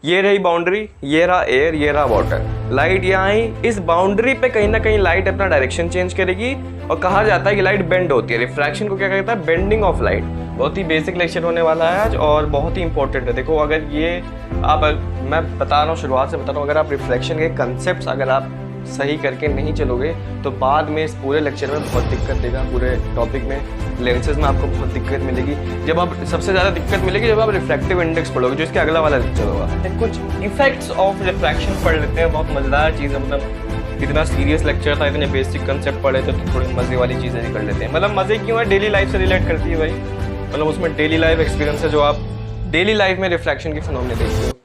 ये रही बाउंड्री, ये रहा एयर, ये रहा वाटर। लाइट यहाँ आई, इस बाउंड्री पे कहीं ना कहीं लाइट अपना डायरेक्शन चेंज करेगी और कहा जाता है कि लाइट बेंड होती है। रिफ्रैक्शन को क्या कहता है? Bending of light. बहुत ही बेसिक लेक्चर होने वाला है आज और बहुत ही इंपॉर्टेंट है। देखो अगर ये आप, मैं बता रहा हूँ, शुरुआत से बता रहा हूँ, अगर आप रिफ्लेक्शन के कंसेप्ट अगर आप सही करके नहीं चलोगे तो बाद में इस पूरे लेक्चर में बहुत दिक्कत देगा। पूरे टॉपिक में लेंसेज में आपको बहुत दिक्कत मिलेगी। जब आप सबसे ज़्यादा दिक्कत मिलेगी जब आप रिफ्रैक्टिव इंडेक्स पढ़ोगे, जो इसके अगला वाला लेक्चर होगा। कुछ इफेक्ट्स ऑफ रिफ्रैक्शन पढ़ लेते हैं, बहुत मज़ेदार चीज़ है। मतलब इतना सीरियस लेक्चर था, इतने बेसिक कंसेप्ट पढ़े तो थोड़ी मज़े वाली चीज़ें भी कर लेते हैं। मतलब मज़े क्यों है? डेली लाइफ से रिलेट करती है भाई। मतलब उसमें डेली लाइफ एक्सपीरियंस है जो आप डेली लाइफ में रिफ्रैक्शन की फिनोमेना देखते हो।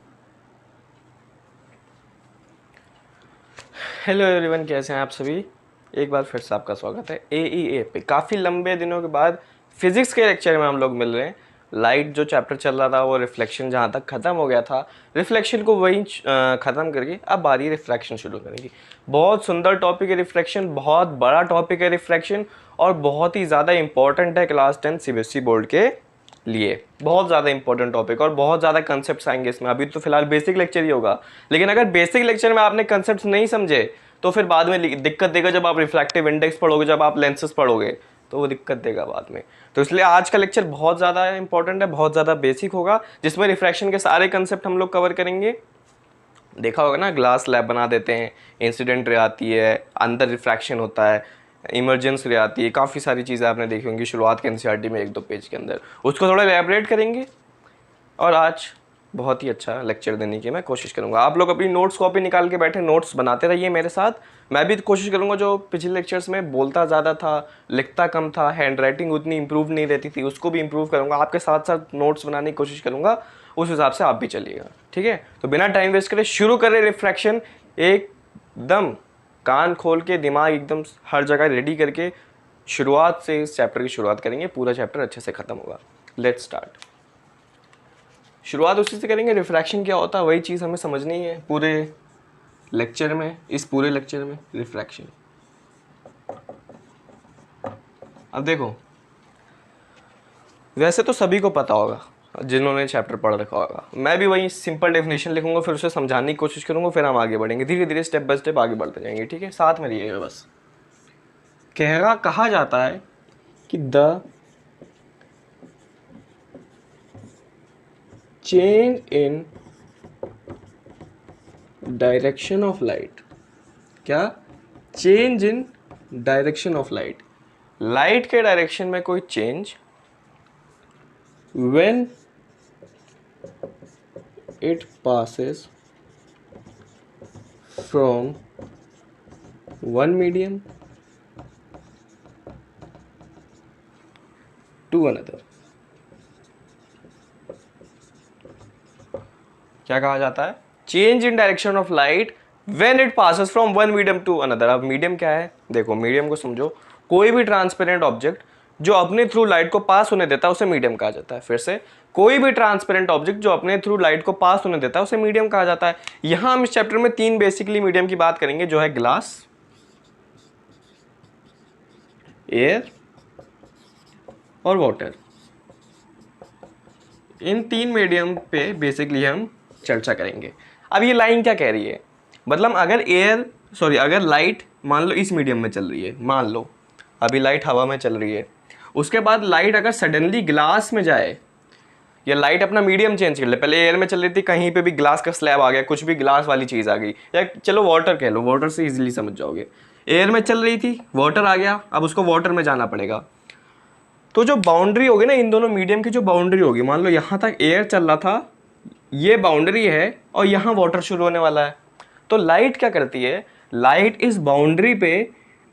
हेलो एवरीवन, कैसे हैं आप सभी? एक बार फिर से आपका स्वागत है AEA पे। काफ़ी लंबे दिनों के बाद फिजिक्स के लेक्चर में हम लोग मिल रहे हैं। लाइट जो चैप्टर चल रहा था वो रिफ्लेक्शन जहाँ तक ख़त्म हो गया था, रिफ्लेक्शन को वहीं ख़त्म करके अब बारी रिफ्रैक्शन शुरू करेंगे। बहुत सुंदर टॉपिक है रिफ्लेक्शन, बहुत बड़ा टॉपिक है रिफ्लेक्शन और बहुत ही ज़्यादा इंपॉर्टेंट है क्लास 10 CBSE बोर्ड के लिए। बहुत ज़्यादा इंपॉर्टेंट टॉपिक और बहुत ज़्यादा कंसेप्ट्स आएंगे इसमें। अभी तो फिलहाल बेसिक लेक्चर ही होगा, लेकिन अगर बेसिक लेक्चर में आपने कंसेप्ट्स नहीं समझे तो फिर बाद में दिक्कत देगा। जब आप रिफ्रैक्टिव इंडेक्स पढ़ोगे, जब आप लेंसेज पढ़ोगे तो वो दिक्कत देगा बाद में। तो इसलिए आज का लेक्चर बहुत ज़्यादा इंपॉर्टेंट है, बहुत ज़्यादा बेसिक होगा, जिसमें रिफ्रैक्शन के सारे कंसेप्ट हम लोग कवर करेंगे। देखा होगा ना, ग्लास स्लैब बना देते हैं, इंसिडेंट रे आती है, अंदर रिफ्रैक्शन होता है, इमरजेंस रे आती है, काफ़ी सारी चीज़ें आपने देखी होंगी शुरुआत के NCERT में 1-2 पेज के अंदर। उसको थोड़ा एलैबोरेट करेंगे और आज बहुत ही अच्छा लेक्चर देने की मैं कोशिश करूंगा। आप लोग अपनी नोट्स कॉपी निकाल के बैठे नोट्स बनाते रहिए मेरे साथ। मैं भी कोशिश करूंगा, जो पिछले लेक्चर्स में बोलता ज़्यादा था, लिखता कम था, हैंड राइटिंग उतनी इंप्रूव नहीं रहती थी, उसको भी इंप्रूव करूंगा। आपके साथ साथ नोट्स बनाने की कोशिश करूंगा, उस हिसाब से आप भी चलिएगा, ठीक है? तो बिना टाइम वेस्ट करे शुरू करें रिफ्रैक्शन। एकदम कान खोल के, दिमाग एकदम हर जगह रेडी करके शुरुआत से इस चैप्टर की शुरुआत करेंगे। पूरा चैप्टर अच्छे से ख़त्म होगा। Let's start. शुरुआत उसी से करेंगे, रिफ्रैक्शन क्या होता है वही चीज़ हमें समझनी है पूरे लेक्चर में। इस पूरे लेक्चर में रिफ्रैक्शन, अब देखो, वैसे तो सभी को पता होगा जिन्होंने चैप्टर पढ़ रखा होगा। मैं भी वही सिंपल डेफिनेशन लिखूंगा, फिर उसे समझाने की कोशिश करूंगा, फिर हम आगे बढ़ेंगे धीरे धीरे, स्टेप बाय स्टेप आगे बढ़ते जाएंगे, ठीक है? साथ में रहिएगा बस। कहा जाता है कि the change in direction of light, क्या? Change in direction of light, light के डायरेक्शन में कोई change when it passes from one medium to another. क्या कहा जाता है? Change in direction of light when it passes from one medium to another. अब medium क्या है? देखो, मीडियम को समझो, कोई भी ट्रांसपेरेंट ऑब्जेक्ट जो अपने थ्रू लाइट को पास होने देता है उसे मीडियम कहा जाता है। फिर से, कोई भी ट्रांसपेरेंट ऑब्जेक्ट जो अपने थ्रू लाइट को पास होने देता है उसे मीडियम कहा जाता है। यहां हम इस चैप्टर में 3 बेसिकली मीडियम की बात करेंगे, जो है ग्लास, एयर और वाटर। इन 3 मीडियम पे बेसिकली हम चर्चा करेंगे। अब ये लाइन क्या कह रही है? मतलब अगर लाइट मान लो इस मीडियम में चल रही है, मान लो अभी लाइट हवा में चल रही है, उसके बाद लाइट अगर सडनली ग्लास में जाए, या लाइट अपना मीडियम चेंज कर ले, पहले एयर में चल रही थी, कहीं पे भी ग्लास का स्लैब आ गया, कुछ भी ग्लास वाली चीज़ आ गई, या चलो वाटर कह लो, वाटर से इजीली समझ जाओगे। एयर में चल रही थी, वाटर आ गया, अब उसको वाटर में जाना पड़ेगा। तो जो बाउंड्री होगी ना, इन दोनों मीडियम की जो बाउंड्री होगी, मान लो यहाँ तक एयर चल रहा था, ये बाउंड्री है और यहाँ वाटर शुरू होने वाला है। तो लाइट क्या करती है? लाइट इस बाउंड्री पे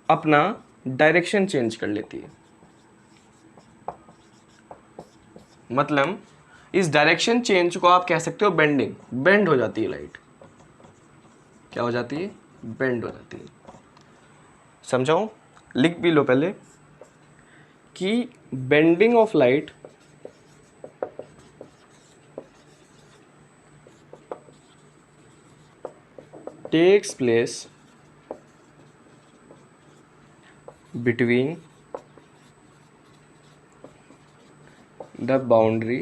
अपना डायरेक्शन चेंज कर लेती है। मतलब इस डायरेक्शन चेंज को आप कह सकते हो बेंडिंग। बेंड हो जाती है लाइट। क्या हो जाती है? बेंड हो जाती है। समझाऊं? लिख भी लो पहले कि bending of light takes place between the boundary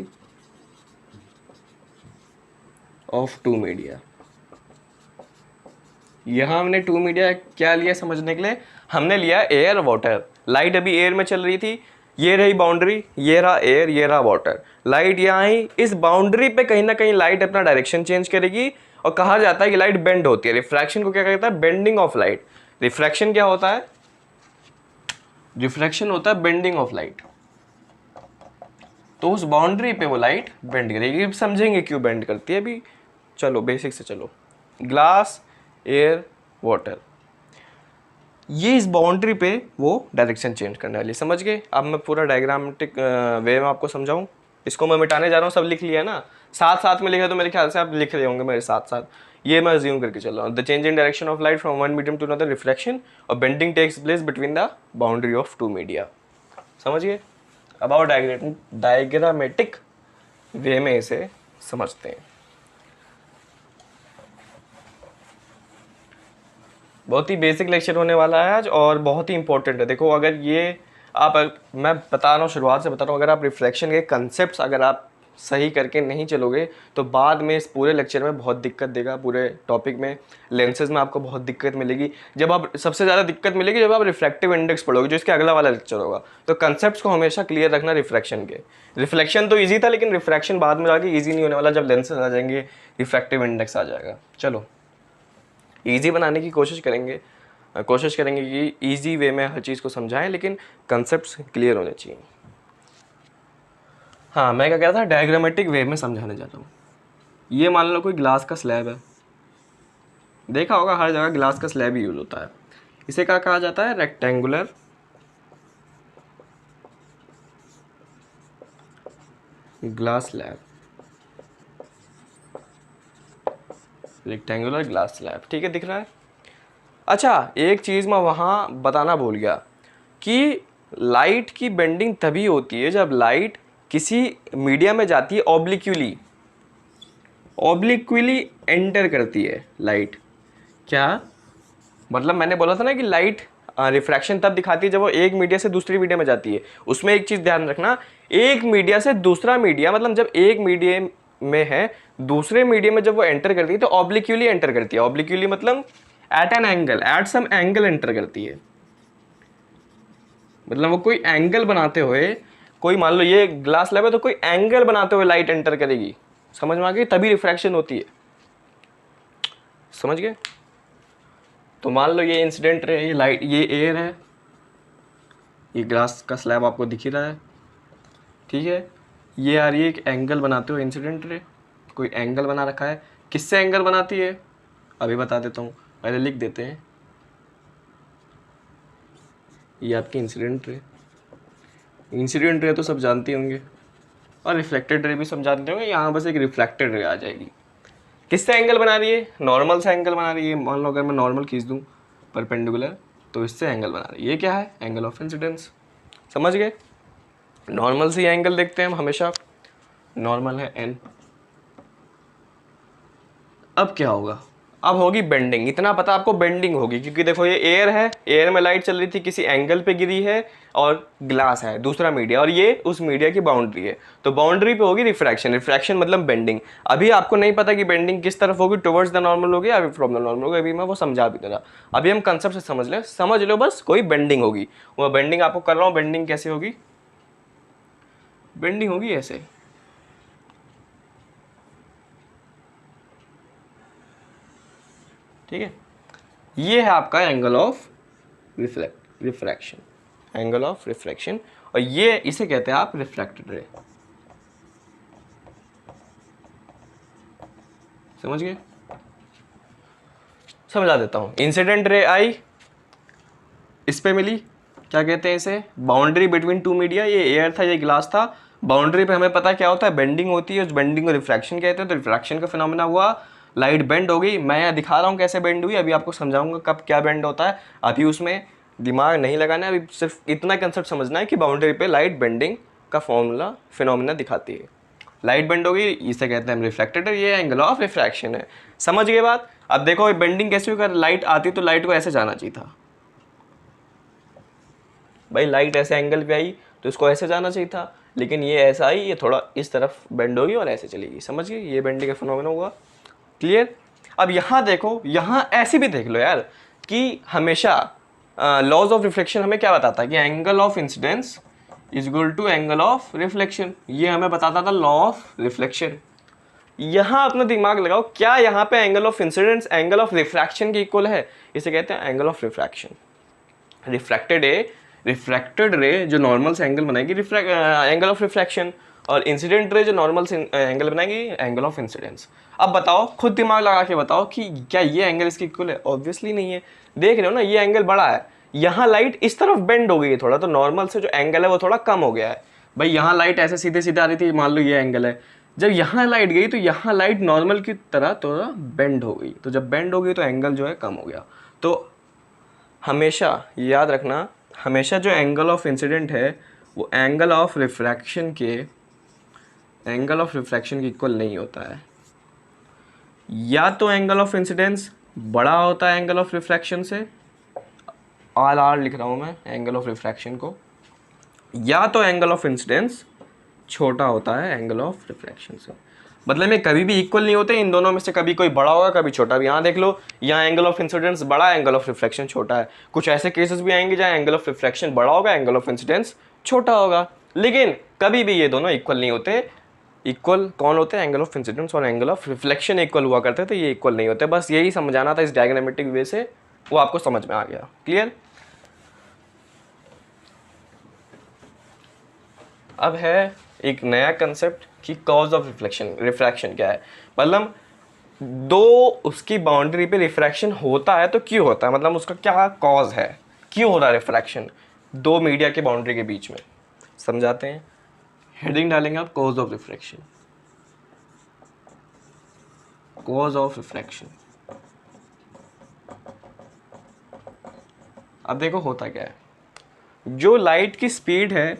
of two media. यहाँ हमने टू मीडिया क्या लिया समझने के लिए, हमने लिया एयर वाटर। लाइट अभी एयर में चल रही थी, ये रही बाउंड्री, ये रहा एयर, ये रहा वाटर। लाइट यहाँ आई, इस बाउंड्री पे कहीं ना कहीं लाइट अपना डायरेक्शन चेंज करेगी और कहा जाता है कि लाइट बेंड होती है। रिफ्रैक्शन को क्या कहता है, बेंडिंग ऑफ लाइट। रिफ्रैक्शन क्या होता है, रिफ्रैक्शन होता है बेंडिंग ऑफ लाइट। तो उस बाउंड्री पे वो लाइट बेंड करेगी, समझेंगे क्यों बेंड करती है अभी। चलो बेसिक से चलो, ग्लास, एयर, वाटर, ये इस बाउंड्री पे वो डायरेक्शन चेंज करने वाली, समझ गए। अब मैं पूरा डायग्रामेटिक वे में आपको समझाऊं। इसको मैं मिटाने जा रहा हूँ, सब लिख लिया ना, साथ साथ में लिखा तो मेरे ख्याल से आप लिख रहे होंगे मेरे साथ साथ। ये मैं अज्यूम करके चल रहा हूँ। The change in direction of light from one medium to another, reflection और bending takes place between the boundary of two media, समझ गए। अब आओ डायग्रामेटिक वे में इसे समझते हैं। बहुत ही बेसिक लेक्चर होने वाला है आज और बहुत ही इंपॉर्टेंट है। देखो अगर ये मैं बता रहा हूँ, शुरुआत से बता रहा हूँ, अगर आप रिफ्लेक्शन के कंसेप्ट्स अगर आप सही करके नहीं चलोगे तो बाद में इस पूरे लेक्चर में बहुत दिक्कत देगा। पूरे टॉपिक में लेंसेज में आपको बहुत दिक्कत मिलेगी। जब आप सबसे ज़्यादा दिक्कत मिलेगी जब आप रिफ्लेक्टिव इंडेक्स पढ़ोगे, जो इसके अगला वाला लेक्चर होगा। तो कंसेप्ट्स को हमेशा क्लियर रखना रिफ्लेक्शन के। रिफ्लेक्शन तो ईजी था, लेकिन रिफ्रैक्शन बाद में जाके ईजी नहीं होने वाला, जब लेंसेज आ जाएंगे रिफ्लेक्टिव इंडेक्स आ जाएगा। चलो ईजी बनाने की कोशिश करेंगे कि ईजी वे में हर चीज़ को समझाएं, लेकिन कंसेप्ट्स क्लियर होने चाहिए। हाँ, मैं क्या कह रहा था, डायग्रामेटिक वे में समझाने जाता हूँ। ये मान लो कोई ग्लास का स्लैब है, देखा होगा हर जगह ग्लास का स्लैब ही यूज होता है। इसे क्या कहा जाता है, rectangular glass slab, rectangular glass slab, ठीक है, दिख रहा है। अच्छा, एक चीज़ मैं वहाँ बताना भूल गया कि लाइट की बेंडिंग तभी होती है जब लाइट किसी मीडिया में जाती है, ऑब्लिक्विली एंटर करती है लाइट। क्या मतलब, मैंने बोला था ना कि लाइट रिफ्रैक्शन तब दिखाती है जब वो एक मीडिया से दूसरी मीडिया में जाती है। उसमें एक चीज़ ध्यान रखना, एक मीडिया से दूसरा मीडिया, मतलब जब एक मीडिया में है दूसरे मीडिया में जब वो एंटर करती है तो ऑब्लिक्युली एंटर करती है। ऑब्लिक्युली मतलब at an angle, at some angle enter करती है। मतलब वो कोई एंगल बनाते हुए, कोई मान लो ये ग्लास स्लैब है तो कोई एंगल बनाते हुए लाइट एंटर करेगी, समझ में आ गई, तभी रिफ्रैक्शन होती है, समझ गए। तो मान लो ये इंसिडेंट रे, ये लाइट, ये एयर है, ये ग्लास का स्लैब आपको दिख ही रहा है, ठीक है। ये आ रही है एक एंगल बनाते हुए इंसिडेंट रे, कोई एंगल बना रखा है। किससे एंगल बनाती है अभी बता देता हूँ, पहले लिख देते हैं। ये आपकी इंसिडेंट रे, इंसिडेंट रे तो सब जानते होंगे, और रिफ्लेक्टेड रे भी सब जानते होंगे। यहाँ बस एक रिफ्लेक्टेड रे आ जाएगी। किससे एंगल बना रही है, नॉर्मल से एंगल बना रही है। मान लो अगर मैं नॉर्मल खींच दूँ परपेंडिकुलर, तो इससे एंगल बना रही है। ये क्या है, एंगल ऑफ इंसिडेंस, समझ गए। नॉर्मल से एंगल देखते हैं हम हमेशा, नॉर्मल है n। अब क्या होगा, अब होगी बेंडिंग। इतना पता आपको, बेंडिंग होगी, क्योंकि देखो ये एयर है, एयर में लाइट चल रही थी, किसी एंगल पे गिरी है, और ग्लास है दूसरा मीडिया, और ये उस मीडिया की बाउंड्री है, तो बाउंड्री पे होगी रिफ्रैक्शन। रिफ्रैक्शन मतलब बेंडिंग। अभी आपको नहीं पता कि बेंडिंग किस तरफ होगी, टुवर्ड्स द नॉर्मल होगी, अभी फ्रॉम द नॉर्मल होगी, अभी मैं वो समझा भी दूंगा। अभी हम कंसेप्ट से समझ लो बस, कोई बेंडिंग होगी। वो बेंडिंग आपको कर रहा हूँ, बेंडिंग कैसे होगी, बेंडिंग होगी ऐसे, ठीक है। ये है आपका angle of refraction, angle of refraction, और ये इसे कहते हैं आप रिफ्रैक्टेड रे, समझ गए। समझा देता हूं, इंसिडेंट रे आई, इस पे मिली, क्या कहते हैं इसे, बाउंड्री बिटवीन टू मीडिया। ये एयर था, ये ग्लास था, बाउंड्री पे हमें पता क्या होता है, बेंडिंग होती है, उस बेंडिंग को रिफ्रैक्शन कहते हैं। तो रिफ्रैक्शन का फिनोमेना हुआ, लाइट बेंड हो गई। मैं यहाँ दिखा रहा हूँ कैसे बेंड हुई, अभी आपको समझाऊंगा कब क्या बेंड होता है। अभी उसमें दिमाग नहीं लगाना है, अभी सिर्फ इतना कंसेप्ट समझना है कि बाउंड्री पे लाइट बेंडिंग का फॉर्मूला फिनोमेना दिखाती है। लाइट बेंड हो गई, इसे कहते हैं रिफ्लेक्टेड, ये एंगल ऑफ रिफ्रैक्शन है, समझ गए बात। अब देखो बेंडिंग कैसे होगा, लाइट आती तो लाइट को ऐसे जाना चाहिए था भाई, लाइट ऐसे एंगल पे आई तो इसको ऐसे जाना चाहिए था, लेकिन ये ऐसा आई, ये थोड़ा इस तरफ बेंड होगी और ऐसे चलेगी, समझ गए। ये बेंडिंग का फिनोमेना हुआ। क्लियर। अब यहाँ देखो, यहाँ ऐसे भी देख लो यार कि हमेशा लॉज ऑफ रिफ्लेक्शन हमें क्या बताता है कि angle of incidence is equal to angle of reflection, ये हमें बताता था लॉ ऑफ रिफ्लेक्शन। यहाँ अपना दिमाग लगाओ, क्या यहाँ पे angle of incidence angle of refraction के इक्वल है? इसे कहते हैं एंगल ऑफ रिफ्रैक्शन। रिफ्रैक्टेड रे जो नॉर्मल से एंगल बनाएगी एंगल ऑफ रिफ्रैक्शन, और इंसिडेंट रे जो नॉर्मल से एंगल बनाएगी एंगल ऑफ इंसिडेंस। अब बताओ, खुद दिमाग लगा के बताओ कि क्या ये एंगल इसके इक्वल है? ऑब्वियसली नहीं है। देख रहे हो ना, ये एंगल बड़ा है, यहाँ लाइट इस तरफ बेंड हो गई है थोड़ा, तो नॉर्मल से जो एंगल है वो थोड़ा कम हो गया है। भाई यहाँ लाइट ऐसे सीधे सीधे आ रही थी, मान लो ये एंगल है, जब यहाँ लाइट गई तो यहाँ लाइट नॉर्मल की तरह थोड़ा बेंड हो गई, तो जब बेंड हो गई तो एंगल जो है कम हो गया। तो हमेशा याद रखना, हमेशा जो एंगल ऑफ इंसिडेंट है वो एंगल ऑफ रिफ्रैक्शन के इक्वल नहीं होता है। या तो एंगल ऑफ इंसिडेंस बड़ा होता है एंगल ऑफ रिफ्रैक्शन से, आर लिख रहा हूँ मैं एंगल ऑफ रिफ्रैक्शन को, या तो एंगल ऑफ इंसिडेंस छोटा होता है एंगल ऑफ रिफ्रैक्शन से। मतलब ये कभी भी इक्वल नहीं होते, इन दोनों में से कभी कोई बड़ा होगा कभी छोटा भी। यहाँ देख लो, यहाँ एंगल ऑफ इंसिडेंस बड़ा है, एंगल ऑफ रिफ्रैक्शन छोटा है। कुछ ऐसे केसेस भी आएंगे जहाँ एंगल ऑफ रिफ्रैक्शन बड़ा होगा, एंगल ऑफ इंसिडेंस छोटा होगा, लेकिन कभी भी ये दोनों इक्वल नहीं होते। इक्वल कौन होते हैं? एंगल ऑफ इंसिडेंस और एंगल ऑफ रिफ्लेक्शन इक्वल हुआ करते हैं, तो ये इक्वल नहीं होते। बस यही समझाना था इस डायग्रामेटिक वे से, वो आपको समझ में आ गया। क्लियर। अब है एक नया कंसेप्ट कि कॉज ऑफ रिफ्रैक्शन क्या है। मतलब दो उसकी बाउंड्री पे रिफ्रैक्शन होता है तो क्यों होता है, मतलब उसका क्या कॉज है, क्यों हो रहा है रिफ्रैक्शन दो मीडिया के बाउंड्री के बीच में, समझाते हैं। हेडिंग डालेंगे आप, cause of refraction. Cause of refraction. अब देखो होता क्या है, जो लाइट की स्पीड है,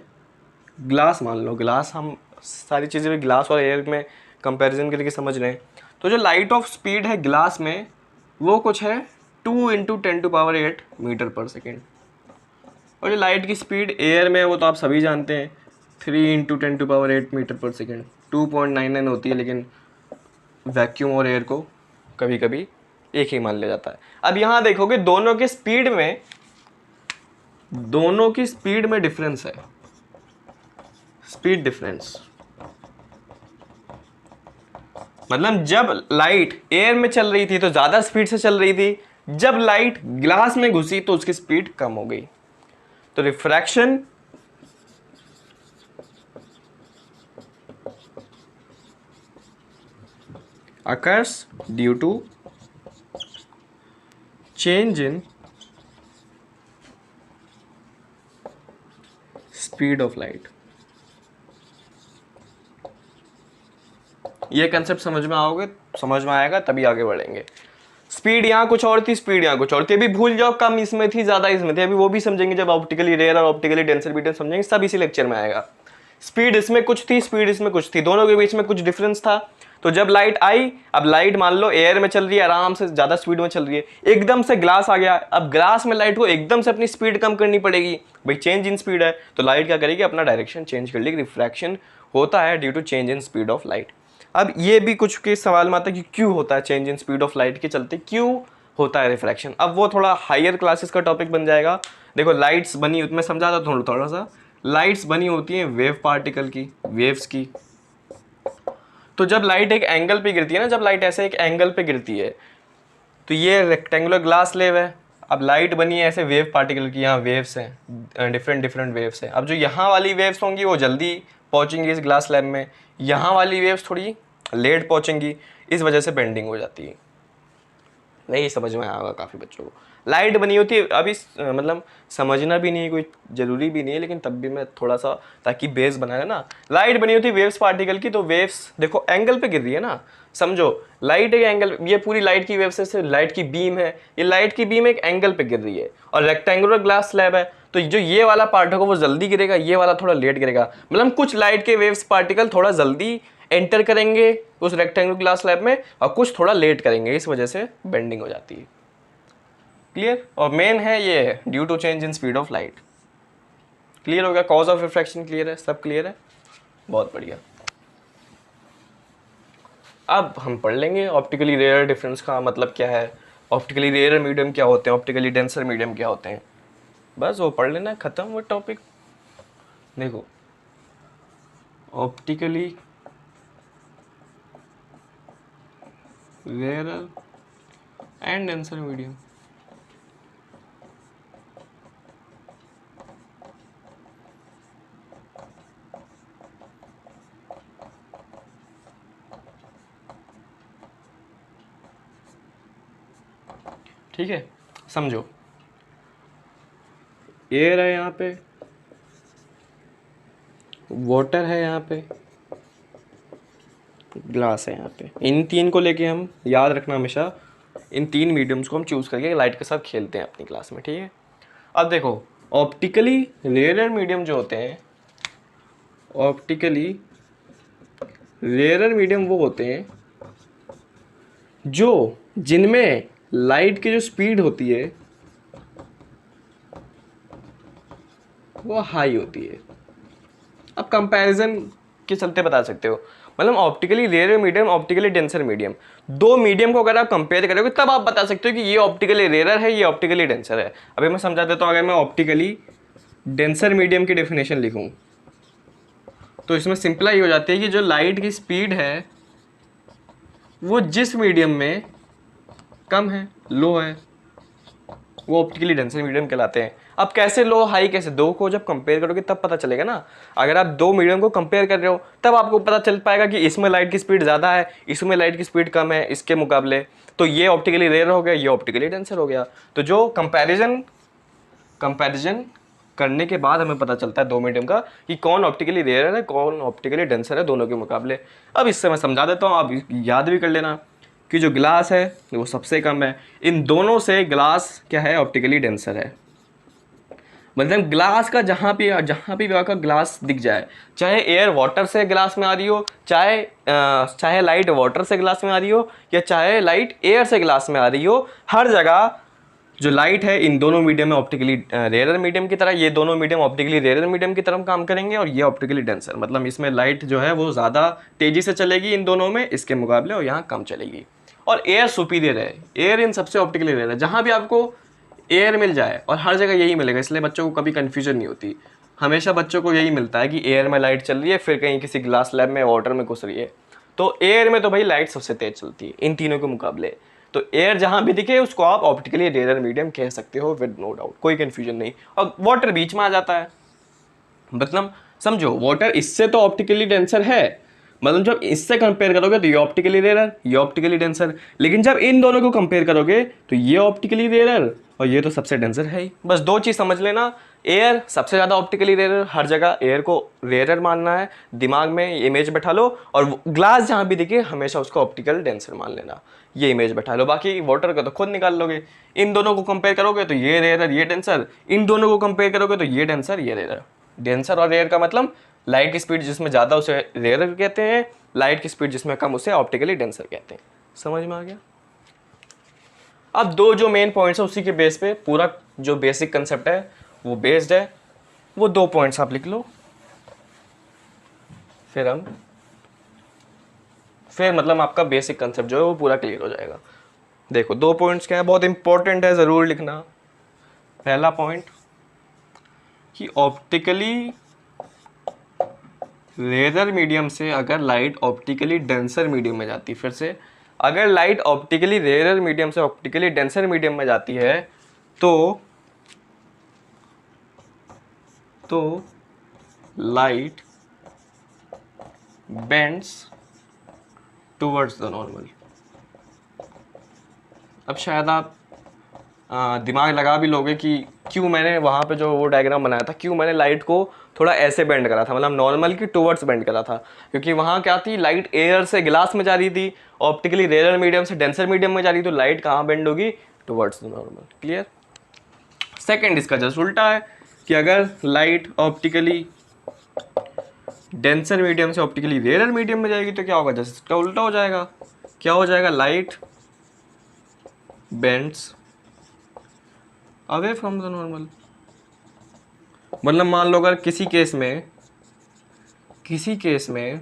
ग्लास मान लो, ग्लास, हम सारी चीज़ें भी ग्लास और एयर में कंपैरिजन करके समझ रहे हैं। तो जो लाइट ऑफ स्पीड है ग्लास में वो कुछ है 2 × 10⁸ मीटर पर सेकेंड, और जो लाइट की स्पीड एयर में वो तो आप सभी जानते हैं 3 × 10⁸ मीटर पर सेकेंड, 2.99 होती है, लेकिन वैक्यूम और एयर को कभी कभी एक ही मान लिया जाता है। अब यहाँ देखोगे दोनों की स्पीड में डिफरेंस है, स्पीड डिफरेंस। मतलब जब लाइट एयर में चल रही थी तो ज्यादा स्पीड से चल रही थी, जब लाइट ग्लास में घुसी तो उसकी स्पीड कम हो गई। तो refraction occurs due to change in speed of light। ये कंसेप्ट समझ में आएगा तभी आगे बढ़ेंगे। स्पीड यहाँ कुछ और थी, स्पीड यहाँ कुछ और थी, अभी भूल जाओ कम इसमें थी ज़्यादा इसमें थी, अभी वो भी समझेंगे जब ऑप्टिकली रेयर और ऑप्टिकली डेंसर बीटर समझेंगे, सब इसी लेक्चर में आएगा। स्पीड इसमें कुछ थी, स्पीड इसमें कुछ थी, दोनों के बीच में कुछ डिफरेंस था। तो जब लाइट आई, अब लाइट मान लो एयर में चल रही है, आराम से ज़्यादा स्पीड में चल रही है, एकदम से ग्लास आ गया, अब ग्लास में लाइट को एकदम से अपनी स्पीड कम करनी पड़ेगी, भाई चेंज इन स्पीड है, तो लाइट क्या करेगी, अपना डायरेक्शन चेंज कर लेगी। रिफ्रैक्शन होता है due to change in speed of light. अब ये भी कुछ के सवाल में आता है कि क्यों होता है change in speed of light के चलते, क्यों होता है रिफ्रैक्शन। अब वो थोड़ा हायर क्लासेस का टॉपिक बन जाएगा। देखो लाइट्स बनी, मैं समझा था थोड़ा सा, लाइट्स बनी होती हैं वेव पार्टिकल की, वेव्स की। तो जब लाइट एक एंगल पे गिरती है ना, जब लाइट ऐसे एक एंगल पे गिरती है, तो ये रेक्टेंगुलर ग्लास स्लेब है, अब लाइट बनी है ऐसे वेव पार्टिकल की, यहाँ वेव्स हैं, डिफरेंट वेव्स हैं। अब जो यहाँ वाली वेव्स होंगी वो जल्दी पहुँचेंगी इस ग्लास स्लैब में, यहाँ वाली वेव्स थोड़ी लेट पहुँचेंगी, इस वजह से बेंडिंग हो जाती है। नहीं समझ में आएगा काफ़ी बच्चों को। लाइट बनी होती है, अभी मतलब समझना भी नहीं है, कोई ज़रूरी भी नहीं है, लेकिन तब भी मैं थोड़ा सा ताकि बेस बनाए ना। लाइट बनी होती है वेव्स पार्टिकल की, तो वेव्स देखो एंगल पे गिर रही है ना, समझो लाइट एक एंगल, ये पूरी लाइट की वेव से लाइट की बीम है, ये लाइट की बीम एक एंगल पे गिर रही है, और रेक्टेंगुलर ग्लास स्लैब है, तो जो ये वाला पार्ट होगा वो जल्दी गिरेगा, ये वाला थोड़ा लेट गिरेगा। मतलब कुछ लाइट के वेव्स पार्टिकल थोड़ा जल्दी एंटर करेंगे उस रेक्टेंगुलर ग्लास स्लैब में, और कुछ थोड़ा लेट करेंगे, इस वजह से बेंडिंग हो जाती है। क्लियर। और मेन है ये due to change in speed of light. Clear हो गया, कॉज ऑफ रिफ्रैक्शन क्लियर है, सब क्लियर है, बहुत बढ़िया। अब हम पढ़ लेंगे ऑप्टिकली रेयर डिफरेंस का मतलब क्या है, ऑप्टिकली रेयर मीडियम क्या होते हैं, ऑप्टिकली डेंसर मीडियम क्या होते हैं, बस वो पढ़ लेना, ख़त्म वो टॉपिक। देखो optically rare and denser medium, ठीक है। समझो एयर है यहाँ पे, वाटर है यहाँ पे, ग्लास है यहाँ पे, इन तीन को लेके हम याद रखना हमेशा, इन तीन मीडियम्स को हम चूज़ करके लाइट के साथ खेलते हैं अपनी क्लास में, ठीक है। अब देखो ऑप्टिकली रेयर मीडियम जो होते हैं, ऑप्टिकली रेयर मीडियम वो होते हैं जो जिनमें लाइट की जो स्पीड होती है वो हाई होती है। अब कंपैरिजन के चलते बता सकते हो, मतलब optically rare medium, optically denser medium, दो मीडियम को अगर आप कंपेयर करोगे तब आप बता सकते हो कि ये ऑप्टिकली रेयर है, ये ऑप्टिकली डेंसर है। अभी मैं समझा देता हूँ, अगर मैं ऑप्टिकली डेंसर मीडियम की डेफिनेशन लिखूँ तो इसमें सिंपलाई हो जाती है कि जो लाइट की स्पीड है वो जिस मीडियम में कम है, लो है, वो ऑप्टिकली डेंसर मीडियम कहलाते हैं। अब कैसे लो हाई कैसे, दो को जब कंपेयर करोगे तब पता चलेगा ना। अगर आप दो मीडियम को कंपेयर कर रहे हो तब आपको पता चल पाएगा कि इसमें लाइट की स्पीड ज़्यादा है, इसमें लाइट की स्पीड कम है इसके मुकाबले, तो ये ऑप्टिकली रेयर हो गया, ये ऑप्टिकली डेंसर हो गया। तो जो कंपैरिजन करने के बाद हमें पता चलता है दो मीडियम का कि कौन ऑप्टिकली रेयर है, कौन ऑप्टिकली डेंसर है दोनों के मुकाबले। अब इससे मैं समझा देता हूँ, आप याद भी कर लेना कि जो ग्लास है वो सबसे कम है, इन दोनों से ग्लास क्या है, ऑप्टिकली डेंसर है। मतलब ग्लास का जहाँ भी आपका ग्लास दिख जाए, चाहे एयर वाटर से ग्लास में आ रही हो, चाहे लाइट वाटर से ग्लास में आ रही हो, या चाहे लाइट एयर से ग्लास में आ रही हो, हर जगह जो लाइट है इन दोनों मीडियम में ऑप्टिकली रेयर मीडियम की तरह, ये दोनों मीडियम ऑप्टिकली रेयर मीडियम की तरह काम करेंगे, और ये ऑप्टिकली डेंसर, मतलब इसमें लाइट जो है वो ज़्यादा तेज़ी से चलेगी इन दोनों में इसके मुकाबले, और यहाँ कम चलेगी। और एयर सुपीरियर है, एयर इन सबसे ऑप्टिकली रेयर है। जहाँ भी आपको एयर मिल जाए, और हर जगह यही मिलेगा, इसलिए बच्चों को कभी कन्फ्यूजन नहीं होती, हमेशा बच्चों को यही मिलता है कि एयर में लाइट चल रही है, फिर कहीं किसी ग्लास लैब में वाटर में घुस रही है। तो एयर में तो भाई लाइट सबसे तेज चलती है इन तीनों के मुकाबले। तो एयर जहां भी दिखे उसको आप ऑप्टिकली रेयर मीडियम कह सकते हो विद नो डाउट, कोई कंफ्यूजन नहीं। और वाटर बीच में आ जाता है, मतलब समझो वाटर इससे तो ऑप्टिकली डेंसर है, मतलब जब इससे कंपेयर करोगे तो ये ऑप्टिकली रेयर, ये ऑप्टिकली डेंसर, लेकिन जब इन दोनों को कंपेयर करोगे तो ये ऑप्टिकली रेयर और ये तो सबसे डेंसर है ही। बस दो चीज़ समझ लेना, एयर सबसे ज़्यादा ऑप्टिकली रेयर, हर जगह एयर को रेयर मानना है, दिमाग में इमेज बैठा लो, और ग्लास जहाँ भी दिखे हमेशा उसको ऑप्टिकल डेंसर मान लेना, ये इमेज बैठा लो। बाकी वाटर का तो खुद निकाल लोगे, इन दोनों को कंपेयर करोगे तो ये रेयर ये डेंसर, इन दोनों को कंपेयर करोगे तो ये डेंसर ये रेयर। डेंसर और रेयर का मतलब लाइट की स्पीड जिसमें ज़्यादा उसे रेयर कहते हैं, लाइट की स्पीड जिसमें कम उसे ऑप्टिकली डेंसर कहते हैं। समझ में आ गया। अब दो जो मेन पॉइंट्स है उसी के बेस पे पूरा जो बेसिक कंसेप्ट है वो बेस्ड है, वो दो पॉइंट्स आप लिख लो, फिर मतलब आपका बेसिक कंसेप्ट जो है वो पूरा क्लियर हो जाएगा। देखो दो पॉइंट्स क्या है, बहुत इंपॉर्टेंट है, ज़रूर लिखना। पहला पॉइंट कि ऑप्टिकली रेयर मीडियम से अगर लाइट ऑप्टिकली डेंसर मीडियम में जाती है, फिर से अगर लाइट ऑप्टिकली रेयर मीडियम से ऑप्टिकली डेंसर मीडियम में जाती है तो light bends towards the normal. अब शायद आप दिमाग लगा भी लोगे कि क्यों मैंने वहाँ पे जो वो डायग्राम बनाया था, क्यों मैंने लाइट को थोड़ा ऐसे बेंड करा था, मतलब नॉर्मल की टूवर्ड्स बेंड करा था, क्योंकि वहाँ क्या थी, लाइट एयर से ग्लास में जा रही थी, ऑप्टिकली रेयर मीडियम से डेंसर मीडियम में जा रही, तो लाइट कहाँ बेंड होगी, towards the normal. Clear. Second इसका जस्ट उल्टा है कि अगर लाइट ऑप्टिकली डेंसर मीडियम से ऑप्टिकली रेयर मीडियम में जाएगी तो क्या होगा, जस्ट इसका उल्टा हो जाएगा। क्या हो जाएगा, light bends away from the normal. मतलब मान लो अगर किसी केस में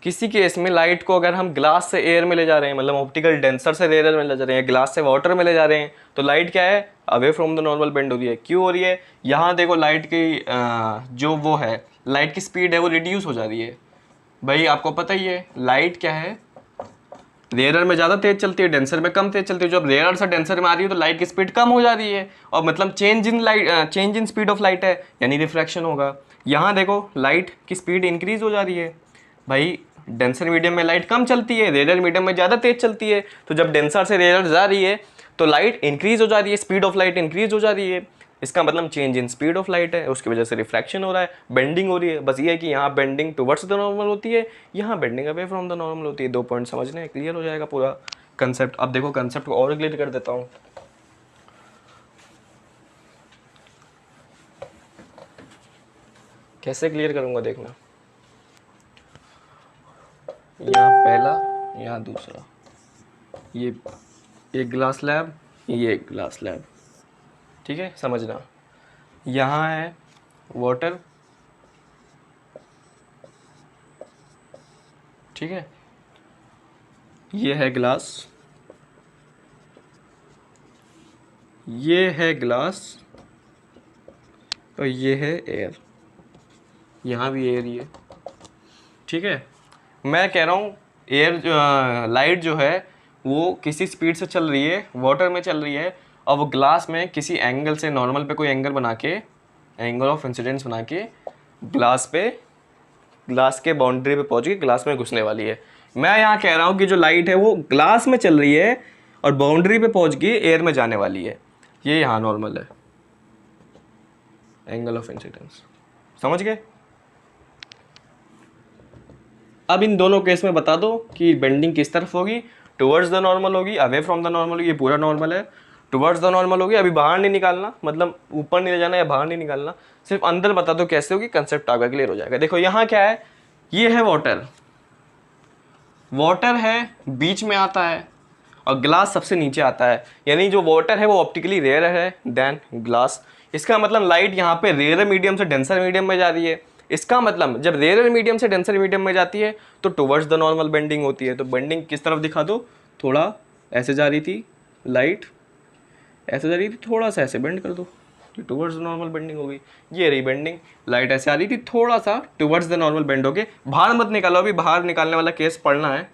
किसी केस में लाइट को अगर हम ग्लास से एयर में ले जा रहे हैं, मतलब ऑप्टिकल डेंसर से रेयर में ले जा रहे हैं, ग्लास से वाटर में ले जा रहे हैं, तो लाइट क्या है, away from the normal bend हो रही है। क्यों हो रही है? यहाँ देखो लाइट की जो वो है, लाइट की स्पीड है वो रिड्यूस हो जा रही है। भाई आपको पता ही है लाइट क्या है, रेयर में ज़्यादा तेज चलती है, डेंसर में कम तेज चलती है। जब रेयर से डेंसर में आ रही है तो लाइट की स्पीड कम हो जा रही है, और मतलब change in speed of light है, यानी रिफ्रैक्शन होगा। यहाँ देखो लाइट की स्पीड इंक्रीज हो जा रही है। भाई डेंसर मीडियम में लाइट कम चलती है, रेयर मीडियम में ज़्यादा तेज चलती है, तो जब डेंसर से रेयर जा रही है तो लाइट इंक्रीज हो जा रही है, स्पीड ऑफ लाइट इंक्रीज हो जा रही है। इसका मतलब change in speed of light है, उसकी वजह से रिफ्रैक्शन हो रहा है, बेंडिंग हो रही है। बस ये है कि यहाँ बेंडिंग टुवर्ड्स द नॉर्मल होती है, यहाँ bending away from the normal होती है। 2 पॉइंट समझने क्लियर हो जाएगा पूरा कंसेप्ट। अब देखो कंसेप्ट को और क्लियर कर देता हूँ। कैसे क्लियर करूँगा देखना, यहाँ पहला, यहाँ दूसरा, ये एक ग्लास स्लैब, ये एक ग्लास स्लैब, ठीक है, समझना। यहाँ है वाटर, ठीक है, ये है ग्लास, ये है ग्लास, और ये है एयर, यहाँ भी एयर ही है, ठीक है। मैं कह रहा हूँ एयर लाइट जो है वो किसी स्पीड से चल रही है, वाटर में चल रही है, और वो ग्लास में किसी एंगल से, नॉर्मल पे कोई एंगल बना के, एंगल ऑफ इंसिडेंस बना के ग्लास के बाउंड्री पे पहुंच के ग्लास में घुसने वाली है। मैं यहाँ कह रहा हूँ कि जो लाइट है वो ग्लास में चल रही है और बाउंड्री पे पहुंच के एयर में जाने वाली है। ये यहाँ नॉर्मल है, एंगल ऑफ इंसिडेंस, समझ गए। अब इन दोनों केस में बता दो कि बेंडिंग किस तरफ होगी, टुवर्ड्स द नॉर्मल होगी, अवे फ्रॉम द नॉर्मल होगी। ये पूरा नॉर्मल है, टुवर्ड्स द नॉर्मल होगी। अभी बाहर नहीं निकालना, मतलब ऊपर नहीं ले जाना या बाहर नहीं निकालना, सिर्फ अंदर बता दो कैसे होगी, कंसेप्ट आपका क्लियर हो जाएगा। देखो यहाँ क्या है, ये है वाटर, वाटर है बीच में आता है और ग्लास सबसे नीचे आता है, यानी जो वाटर है वो ऑप्टिकली रेयर है देन ग्लास। इसका मतलब लाइट यहाँ पे रेयर मीडियम से डेंसर मीडियम में जा रही है। इसका मतलब जब रेयर मीडियम से डेंसर मीडियम में जाती है तो टुवर्ड्स द नॉर्मल बेंडिंग होती है। तो बेंडिंग किस तरफ दिखा दो, थोड़ा ऐसे जा रही थी लाइट, ऐसे जा रही थी, थोड़ा सा ऐसे बेंड कर दो, टुवर्ड्स द नॉर्मल बेंडिंग होगी। ये रही बेंडिंग, लाइट ऐसे आ रही थी, थोड़ा सा टुवर्ड्स द नॉर्मल बेंड हो गए। बाहर मत निकालो, अभी बाहर निकालने वाला केस पढ़ना है।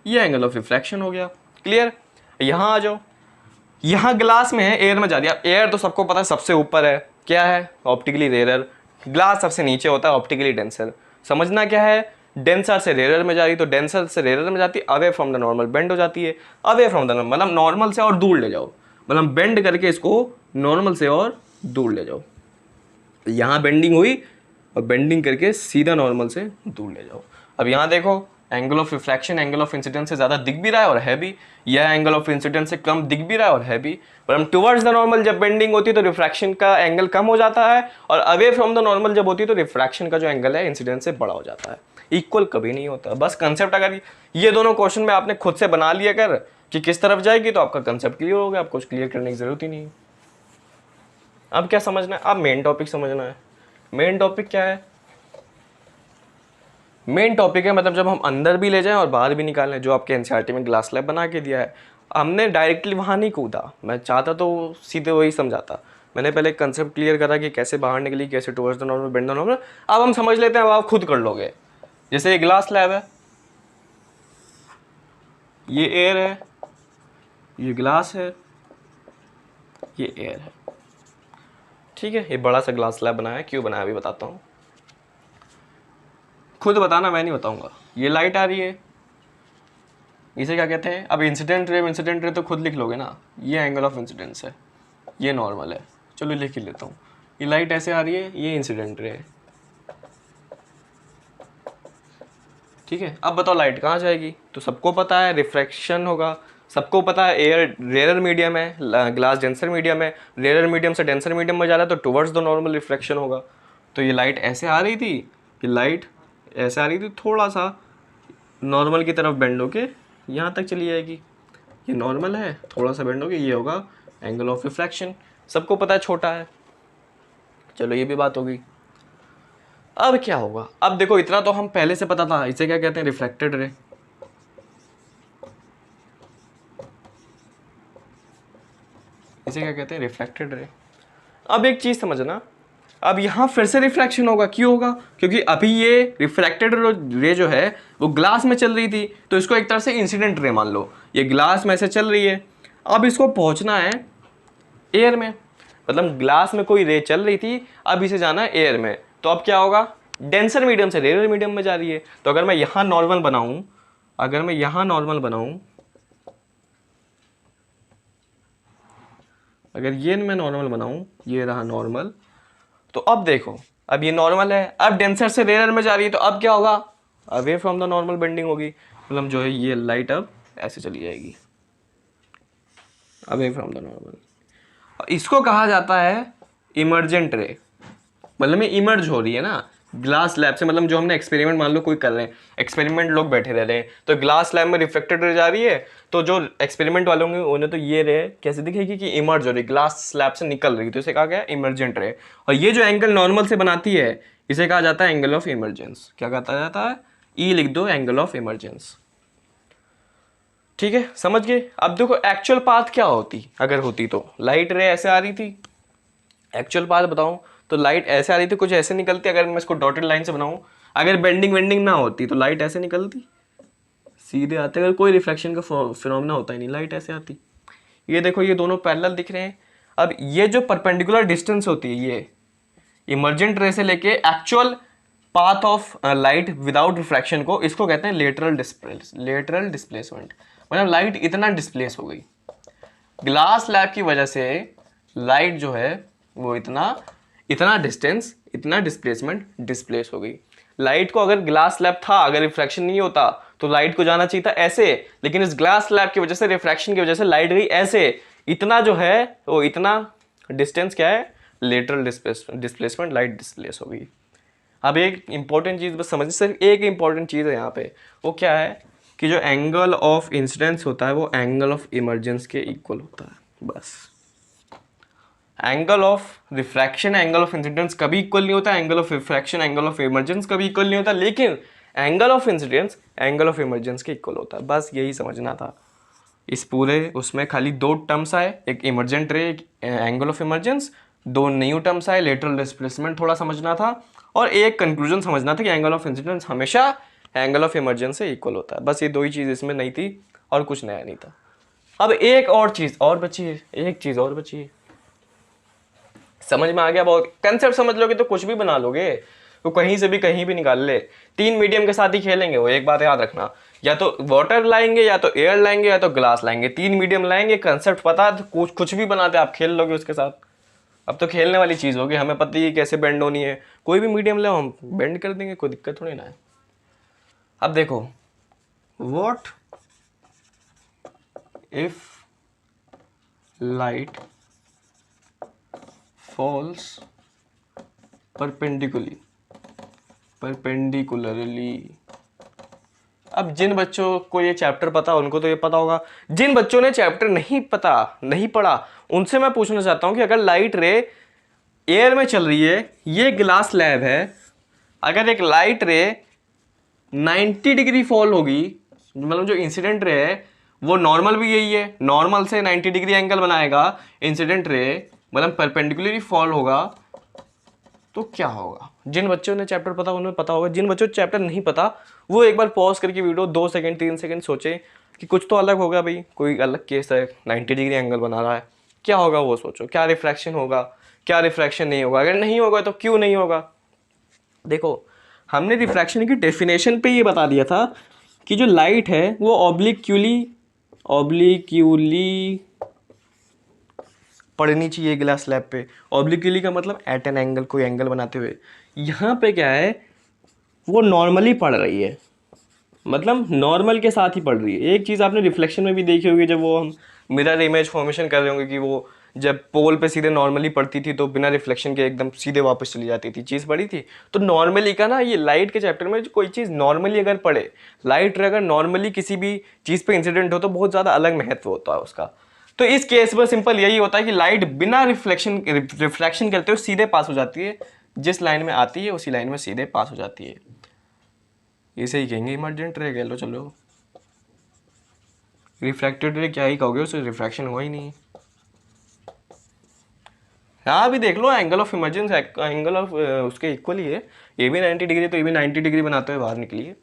ये एंगल ऑफ रिफ्रैक्शन हो गया, क्लियर। यहाँ आ जाओ, यहाँ ग्लास में है, एयर में जा रही है। एयर तो सबको पता है सबसे ऊपर है, क्या है, ऑप्टिकली रेयर। ग्लास सबसे नीचे होता है, ऑप्टिकली डेंसर। समझना क्या है, डेंसर से रेयर में जा रही, तो डेंसर से रेयर में जाती, away from the normal bend हो जाती है। अवे फ्रॉम द नॉर्मल मतलब नॉर्मल से और दूर ले जाओ, मतलब बेंड करके इसको नॉर्मल से और दूर ले जाओ। यहाँ बेंडिंग हुई और बेंडिंग करके सीधा नॉर्मल से दूर ले जाओ। अब यहाँ देखो, angle of refraction angle of incidence से ज़्यादा दिख भी रहा है और है भी, यह एंगल ऑफ इंसिडेंस से कम दिख भी रहा है और है भी। पर हम टुवर्ड्स द नॉर्मल जब बेंडिंग होती है तो रिफ्रैक्शन का एंगल कम हो जाता है, और अवे फ्रॉम द नॉर्मल जब होती है तो रिफ्रैक्शन का जो एंगल है इंसिडेंस से बड़ा हो जाता है। इक्वल कभी नहीं होता। बस कंसेप्ट अगर ये दोनों क्वेश्चन में आपने खुद से बना लिया कर कि किस तरफ जाएगी, तो आपका कंसेप्ट क्लियर हो गया, आपको कुछ क्लियर करने की जरूरत ही नहीं। अब क्या समझना है, अब मेन टॉपिक समझना है। मेन टॉपिक क्या है, मेन टॉपिक है मतलब जब हम अंदर भी ले जाएं और बाहर भी निकाल लें, जो आपके एनसीईआरटी में ग्लास स्लैब बना के दिया है। हमने डायरेक्टली वहाँ नहीं कूदा, मैं चाहता तो सीधे वही समझाता। मैंने पहले कंसेप्ट क्लियर करा कि कैसे बाहर निकली, कैसे towards the normal bend the normal. अब हम समझ लेते हैं, अब आप खुद कर लोगे। जैसे ये ग्लास स्लैब है, ये एयर है, ये ग्लास है, ये एयर है, ठीक है। ये बड़ा सा ग्लास स्लैब बनाया है, क्यों बनाया अभी बताता हूँ, खुद बताना, मैं नहीं बताऊंगा। ये लाइट आ रही है, इसे क्या कहते हैं, अब इंसिडेंट रे तो खुद लिख लोगे ना। ये एंगल ऑफ इंसिडेंस है, ये नॉर्मल है, चलो लिख ही लेता हूँ। ये लाइट ऐसे आ रही है, ये इंसिडेंट रे है, ठीक है। अब बताओ लाइट कहाँ जाएगी, तो सबको पता है रिफ्रैक्शन होगा, सबको पता है एयर रेयर मीडियम है, ग्लास डेंसर मीडियम है, रेयर मीडियम से डेंसर मीडियम में जा रहा है तो टुवर्ड्स द नॉर्मल रिफ्रैक्शन होगा। तो ये लाइट ऐसे आ रही थी, ये लाइट ऐसे आ रही थी, थोड़ा सा नॉर्मल की तरफ बेंड होके यहाँ तक चली जाएगी। ये नॉर्मल है, थोड़ा सा बेंड होके ये होगा एंगल ऑफ रिफ्रैक्शन, सबको पता है छोटा है। चलो ये भी बात हो गई। अब क्या होगा, अब देखो इतना तो हम पहले से पता था, इसे क्या कहते हैं, रिफ्लेक्टेड रे। इसे क्या कहते हैं, रिफ्लेक्टेड रे। अब एक चीज समझना, अब यहां फिर से रिफ्लेक्शन होगा, क्यों होगा, क्योंकि अभी ये रिफ्रैक्टेड रे जो है वो ग्लास में चल रही थी, तो इसको एक तरह से इंसिडेंट रे मान लो, ये ग्लास में से चल रही है, अब इसको पहुंचना है एयर में, मतलब ग्लास में कोई रे चल रही थी, अब इसे जाना है एयर में, तो अब क्या होगा, डेंसर मीडियम से रेयर मीडियम में जा रही है, तो अगर मैं यहां नॉर्मल बनाऊं, अगर मैं यहां नॉर्मल बनाऊं, अगर ये मैं नॉर्मल बनाऊं, ये रहा नॉर्मल, तो अब देखो, अब ये नॉर्मल है, अब डेंसर से रेयर में जा रही है, तो अब क्या होगा, away from the normal bending होगी, मतलब जो है ये लाइट अब ऐसे चली जाएगी, अवे फ्रॉम द नॉर्मल। इसको कहा जाता है इमर्जेंट रे, मतलब में इमर्ज हो रही है ना ग्लास लैब से, मतलब जो हमने एक्सपेरिमेंट मान लो कोई कर रहे हैं, एक्सपेरिमेंट लोग बैठे रह रहे हैं, तो ग्लास लैब में रिफ्लेक्टेड रे जा रही है, तो जो एक्सपेरिमेंट वाले होंगे उन्हें तो ये रे कैसे दिखेगी कि इमर्ज हो रही, ग्लास स्लैब से निकल रही, तो इसे कहा गया इमर्जेंट रे। और ये जो एंगल नॉर्मल से बनाती है इसे कहा जाता है एंगल ऑफ इमरजेंस। क्या कहा जाता है, ई लिख दो, एंगल ऑफ इमरजेंस। ठीक है, समझ गए। अब देखो एक्चुअल पाथ क्या होती, अगर होती तो लाइट रे ऐसे आ रही थी, एक्चुअल पाथ बताऊं तो लाइट ऐसे आ रही थी, कुछ ऐसे निकलती, अगर मैं इसको डॉटेड लाइन से बनाऊं, अगर बेंडिंग वेंडिंग ना होती तो लाइट ऐसे निकलती, सीधे आते, अगर कोई रिफ्लेक्शन का फिनोमेना होता ही नहीं, लाइट ऐसे आती। ये देखो ये दोनों पैरेलल दिख रहे हैं। अब ये जो परपेंडिकुलर डिस्टेंस होती है, ये इमर्जेंट रे से लेके actual path of light without refraction को, इसको कहते हैं लेटरल डिस्प्लेसमेंट, मतलब लाइट इतना डिस्प्लेस हो गई ग्लास स्लैब की वजह से, लाइट जो है वो इतना डिस्टेंस, इतना डिस्प्लेसमेंट डिस्प्लेस हो गई। लाइट को अगर ग्लास स्लैब था, अगर रिफ्रैक्शन नहीं होता तो लाइट को जाना चाहिए था ऐसे, लेकिन इस ग्लास स्लैब की वजह से, रिफ्रैक्शन की वजह से लाइट गई ऐसे, इतना जो है वो इतना डिस्टेंस क्या है, लेटरल डिस्प्लेसमेंट, लाइट डिस्प्लेस हो गई। अब एक इंपॉर्टेंट चीज बस समझिए, सिर्फ एक इंपॉर्टेंट चीज है यहाँ पे, वो क्या है कि जो एंगल ऑफ इंसिडेंस होता है वो एंगल ऑफ इमर्जेंस के इक्वल होता है, बस। Angle of refraction angle of incidence कभी इक्वल नहीं होता, angle of refraction angle of emergence कभी इक्वल नहीं होता, लेकिन angle of incidence angle of emergence के इक्वल होता है, बस यही समझना था। इस पूरे उसमें खाली दो टर्म्स आए, एक इमर्जेंट रे, एक एंगल ऑफ इमर्जेंस, दो न्यू टर्म्स आए, लेटरल डिस्प्लेसमेंट थोड़ा समझना था, और एक कंक्लूजन समझना था कि एंगल ऑफ इंसिडेंस हमेशा एंगल ऑफ इमर्जेंस से इक्वल होता है। बस ये दो ही चीज़ इसमें नहीं थी और कुछ नया नहीं था। अब एक और चीज़ और बची है, एक चीज़ और बची है, समझ में आ गया, बहुत कंसेप्ट समझ लोगे तो कुछ भी बना लोगे, तो कहीं से भी कहीं भी निकाल ले। तीन मीडियम के साथ ही खेलेंगे वो, एक बात याद रखना, या तो वाटर लाएंगे, या तो एयर लाएंगे, या तो ग्लास लाएंगे, तीन मीडियम लाएंगे, कंसेप्ट पता है तो कुछ भी बनाते आप खेल लोगे उसके साथ। अब तो खेलने वाली चीज़ होगी, हमें पता ही है कैसे बेंड होनी है, कोई भी मीडियम ले हम बेंड कर देंगे, कोई दिक्कत थोड़ी ना है। अब देखो, what if light falls perpendicularly. अब जिन बच्चों को ये चैप्टर पता, उनको तो ये पता होगा, जिन बच्चों ने चैप्टर नहीं पढ़ा, उनसे मैं पूछना चाहता हूं कि अगर लाइट रे एयर में चल रही है, ये ग्लास स्लैब है, अगर एक लाइट रे 90 डिग्री फॉल होगी, मतलब जो इंसिडेंट रे है वो नॉर्मल भी यही है, नॉर्मल से 90 डिग्री एंगल बनाएगा, इंसिडेंट रे मतलब परपेंडिकुलरली फॉल होगा, तो क्या होगा। जिन बच्चों ने चैप्टर पता उन्हें पता होगा, जिन बच्चों को चैप्टर नहीं पता वो एक बार पॉज करके वीडियो 2 सेकंड 3 सेकंड सोचे कि कुछ तो अलग होगा भाई, कोई अलग केस है, 90 डिग्री एंगल बना रहा है, क्या होगा वो सोचो, क्या रिफ्रैक्शन होगा, क्या रिफ्रैक्शन नहीं होगा, अगर नहीं होगा तो क्यों नहीं होगा। देखो हमने रिफ्रैक्शन की डेफिनेशन पे ये बता दिया था कि जो लाइट है वो ऑब्लिक्यूली पड़नी चाहिए ग्लास स्लैब पे। ऑब्लिक्यूली का मतलब एट एन एंगल, कोई एंगल बनाते हुए। यहाँ पे क्या है, वो नॉर्मली पड़ रही है, मतलब नॉर्मल के साथ ही पड़ रही है। एक चीज़ आपने रिफ्लेक्शन में भी देखी होगी, जब वो हम मिरर इमेज फॉर्मेशन कर रहे होंगे कि वो जब पोल पे सीधे नॉर्मली पड़ती थी तो बिना रिफ्लेक्शन के एकदम सीधे वापस चली जाती थी, चीज़ पड़ी थी। तो नॉर्मली का ना, ये लाइट के चैप्टर में कोई चीज़ नॉर्मली अगर पड़े, लाइट अगर नॉर्मली किसी भी चीज़ पे इंसिडेंट हो तो बहुत ज़्यादा अलग महत्व होता है उसका। तो इस केस में सिंपल यही होता है कि लाइट बिना रिफ्लेक्शन करते हुए सीधे पास हो जाती है, जिस लाइन में आती है उसी लाइन में सीधे पास हो जाती है। इसे ही कहेंगे इमर्जेंट रे, कह लो। चलो रिफ्रैक्टेड रे क्या ही कहोगे, उसे रिफ्रैक्शन हुआ ही नहीं। हाँ अभी देख लो, angle of emergence angle of उसके इक्वल ही है। ये भी 90 डिग्री तो ये भी 90 डिग्री बनाते हुए बाहर निकली है।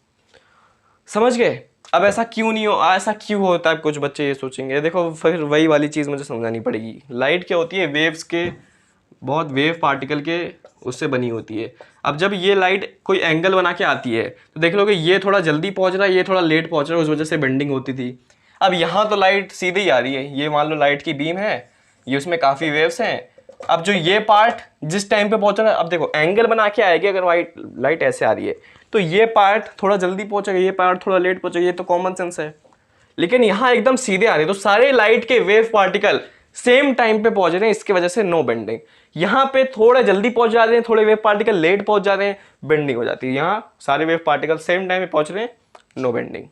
समझ गए? अब ऐसा क्यों नहीं हो, ऐसा क्यों होता है, कुछ बच्चे ये सोचेंगे। देखो फिर वही वाली चीज़ मुझे समझानी पड़ेगी। लाइट क्या होती है, वेव्स के, बहुत वेव पार्टिकल के उससे बनी होती है। अब जब ये लाइट कोई एंगल बना के आती है तो देख लो कि ये थोड़ा जल्दी पहुंच रहा है, ये थोड़ा लेट पहुंच रहा है, उस वजह से बेंडिंग होती थी। अब यहाँ तो लाइट सीधे ही आ रही है, ये मान लो लाइट की बीम है, ये उसमें काफ़ी वेव्स हैं। अब जो ये पार्ट जिस टाइम पे पहुंच रहा है, अब देखो एंगल बना के आएगी अगर लाइट ऐसे आ रही है तो ये पार्ट थोड़ा जल्दी पहुंचेगा, ये पार्ट थोड़ा लेट पहुंचेगा, ये तो कॉमन सेंस है। लेकिन यहाँ एकदम सीधे आ रही है तो सारे लाइट के वेव पार्टिकल सेम टाइम पे पहुंच रहे हैं, इसकी वजह से नो बेंडिंग। यहाँ पे थोड़े जल्दी पहुंच जा रहे हैं, थोड़े वेव पार्टिकल लेट पहुंच जा रहे हैं, बेंडिंग हो जाती है। यहाँ सारे वेव पार्टिकल सेम टाइम पे पहुंच रहे हैं, नो बेंडिंग।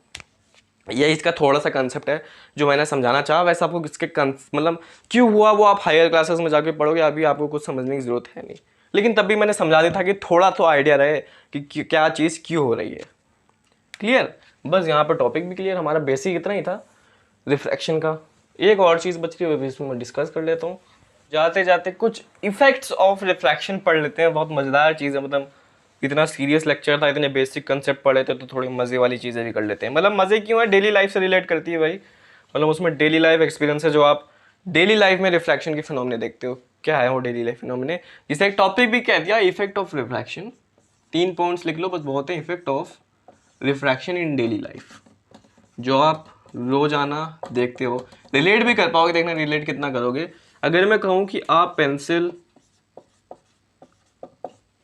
ये इसका थोड़ा सा कंसेप्ट है जो मैंने समझाना चाहा। वैसे आपको इसके मतलब क्यों हुआ वो आप हायर क्लासेस में जाके पढ़ोगे, अभी आपको कुछ समझने की जरूरत है नहीं, लेकिन तब भी मैंने समझा दिया था कि थोड़ा तो आइडिया रहे कि क्या चीज़ क्यों हो रही है। क्लियर? बस यहाँ पर टॉपिक भी क्लियर, हमारा बेसिक इतना ही था रिफ्रैक्शन का। एक और चीज़ बच रही है, इसमें मैं डिस्कस कर लेता हूँ। जाते जाते कुछ इफेक्ट्स ऑफ रिफ्रैक्शन पढ़ लेते हैं, बहुत मज़ेदार चीज़ है। मतलब इतना सीरियस लेक्चर था, इतने बेसिक कंसेप्ट पढ़े थे, तो थोड़ी मज़े वाली चीज़ें भी कर लेते हैं। मतलब मज़े क्यों है, डेली लाइफ से रिलेट करती है भाई। मतलब उसमें डेली लाइफ एक्सपीरियंस है, जो आप डेली लाइफ में रिफ्रैक्शन के फिनोमेने देखते हो। क्या है वो डेली लाइफ फिनोमेने, जिसे एक टॉपिक भी कह दिया, इफेक्ट ऑफ रिफ्रैक्शन। 3 पॉइंट्स लिख लो बस, बहुत है। Effect of refraction in daily life, जो आप रोजाना देखते हो, रिलेट भी कर पाओगे। देखना रिलेट कितना करोगे। अगर मैं कहूँ कि आप पेंसिल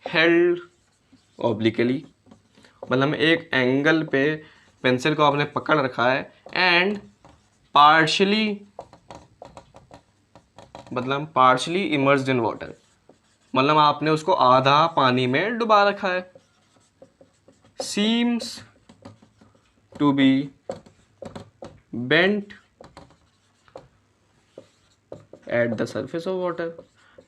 हेल्ड ऑब्लिकली, मतलब एक एंगल पे पेंसिल को आपने पकड़ रखा है, एंड पार्शली, मतलब पार्शली इमर्स्ड इन वाटर, मतलब आपने उसको आधा पानी में डुबा रखा है। Seems to be bent at the surface of water.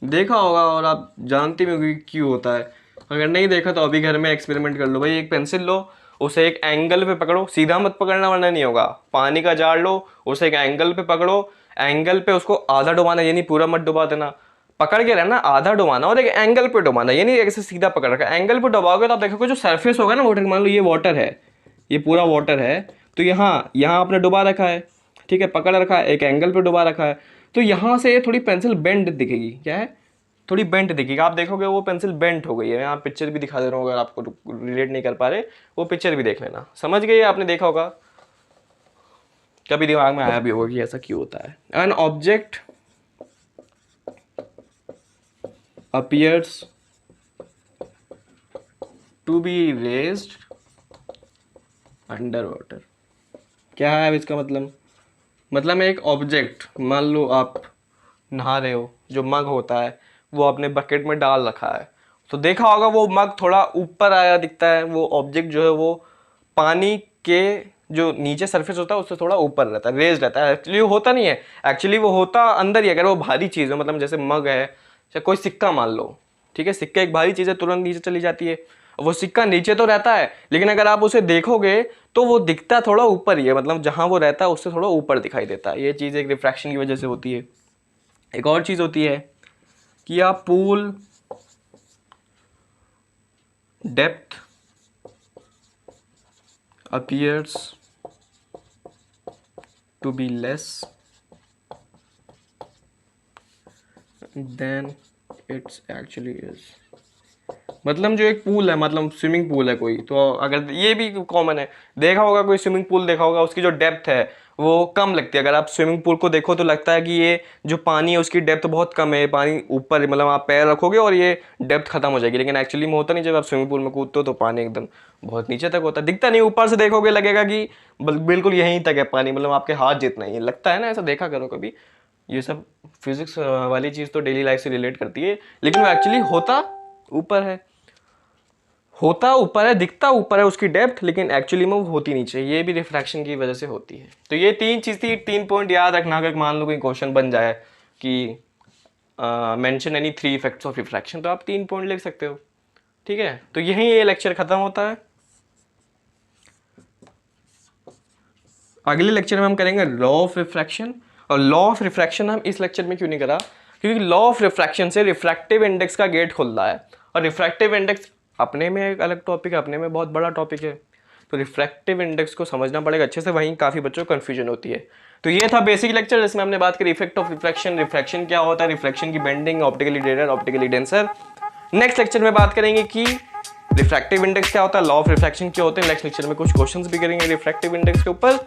देखा होगा और आप जानते भी होंगे क्यों होता है। अगर नहीं देखा तो अभी घर में एक्सपेरिमेंट कर लो भाई। एक पेंसिल लो, उसे एक एंगल पे पकड़ो, सीधा मत पकड़ना वरना नहीं होगा। पानी का जार लो, उसे एक एंगल पे पकड़ो, एंगल पे उसको आधा डुबाना, ये नहीं पूरा मत डुबा देना, पकड़ के रहना, आधा डुबाना और एक एंगल पे डुबाना, ये नहीं ऐसे सीधा पकड़ रखा। एंगल पे डुबाओगे तो आप देखोगे जो सरफेस होगा ना वाटर, मान लो ये वाटर है, ये पूरा वाटर है, तो यहाँ यहाँ आपने डुबा रखा है, ठीक है, पकड़ रखा है, एक एंगल पे डुबा रखा है, तो यहाँ से थोड़ी पेंसिल बेंड दिखेगी। क्या है? थोड़ी बेंट दिखेगी। आप देखोगे वो पेंसिल बेंट हो गई है। यहाँ पिक्चर भी दिखा दे रहा हूँ, अगर आपको रिलेट नहीं कर पा रहे वो पिक्चर भी देख लेना। समझ गए? आपने देखा होगा, कभी दिमाग में आया भी होगा कि ऐसा क्यों होता है। An object appears to be raised under water. क्या है इसका मतलब एक ऑब्जेक्ट, मान लो आप नहा रहे हो, जो मग होता है वो आपने बकेट में डाल रखा है, तो देखा होगा वो मग थोड़ा ऊपर आया दिखता है। वो ऑब्जेक्ट जो है वो पानी के जो नीचे सरफेस होता है उससे थोड़ा ऊपर रहता है, रेज रहता है। एक्चुअली वो होता नहीं है, एक्चुअली वो होता अंदर ही। अगर वो भारी चीज़ है, मतलब जैसे मग है या कोई सिक्का मान लो, ठीक है, सिक्का एक भारी चीज़ है, तुरंत नीचे चली जाती है। वो सिक्का नीचे तो रहता है, लेकिन अगर आप उसे देखोगे तो वो दिखता थोड़ा ऊपर ही है, मतलब जहाँ वो रहता है उससे थोड़ा ऊपर दिखाई देता है। ये चीज़ एक रिफ्रैक्शन की वजह से होती है। एक और चीज़ होती है कि आप pool depth appears to be less than it actually is। मतलब जो एक पूल है, मतलब स्विमिंग पूल है कोई, तो अगर ये भी कॉमन है, देखा होगा कोई स्विमिंग पूल देखा होगा, उसकी जो डेप्थ है वो कम लगती है। अगर आप स्विमिंग पूल को देखो तो लगता है कि ये जो पानी है उसकी डेप्थ बहुत कम है, पानी ऊपर, मतलब आप पैर रखोगे और ये डेप्थ खत्म हो जाएगी, लेकिन एक्चुअली में होता नहीं। जब आप स्विमिंग पूल में कूदते हो तो पानी एकदम बहुत नीचे तक होता है, दिखता नहीं। ऊपर से देखोगे लगेगा कि बिल्कुल यहीं तक है पानी, मतलब आपके हाथ जितना ही लगता है ना, ऐसा देखा करो कभी। ये सब फिजिक्स वाली चीज़ तो डेली लाइफ से रिलेट करती है, लेकिन वो एक्चुअली होता ऊपर है, होता ऊपर है, दिखता ऊपर है उसकी डेप्थ, लेकिन एक्चुअली में वो होती नीचे। ये भी रिफ्रैक्शन की वजह से होती है। तो ये 3 चीज़ थी, 3 पॉइंट याद रखना। अगर मान लो कोई क्वेश्चन बन जाए कि mention any 3 effects of refraction, तो आप 3 पॉइंट लिख सकते हो। ठीक है, तो यहीं ये लेक्चर खत्म होता है। अगले लेक्चर में हम करेंगे लॉ ऑफ रिफ्रैक्शन। और लॉ ऑफ रिफ्रैक्शन हम इस लेक्चर में क्यों नहीं करा, क्योंकि लॉ ऑफ रिफ्रैक्शन से रिफ्रैक्टिव इंडेक्स का गेट खुल रहा है, और रिफ्रैक्टिव इंडेक्स अपने में एक अलग टॉपिक है, अपने में बहुत बड़ा टॉपिक है। तो रिफ्रैक्टिव इंडेक्स को समझना पड़ेगा अच्छे से, वहीं काफ़ी बच्चों को कन्फ्यूजन होती है। तो ये था बेसिक लेक्चर जिसमें हमने बात करी इफेक्ट ऑफ रिफ्रैक्शन, रिफ्रैक्शन क्या होता है, रिफ्रैक्शन की bending, optically radial, optically denser. Next lecture में बात करेंगे कि रिफ्रैक्टिव इंडेक्स क्या होता है, लॉ ऑफ रिफ्रैक्शन क्या होते हैं। नेक्स्ट लेक्चर में कुछ क्वेश्चंस भी करेंगे रिफ्रैक्टिव इंडेक्स के ऊपर।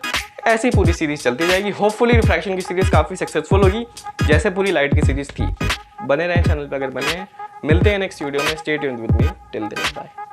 ऐसी पूरी सीरीज चलती जाएगी। होपफुली रिफ्रैक्शन की सीरीज काफ़ी सक्सेसफुल होगी, जैसे पूरी लाइट की सीरीज थी। बने रहें चैनल पर अगर बने हैं। मिलते हैं नेक्स्ट वीडियो में। Stay tuned with me till then, bye.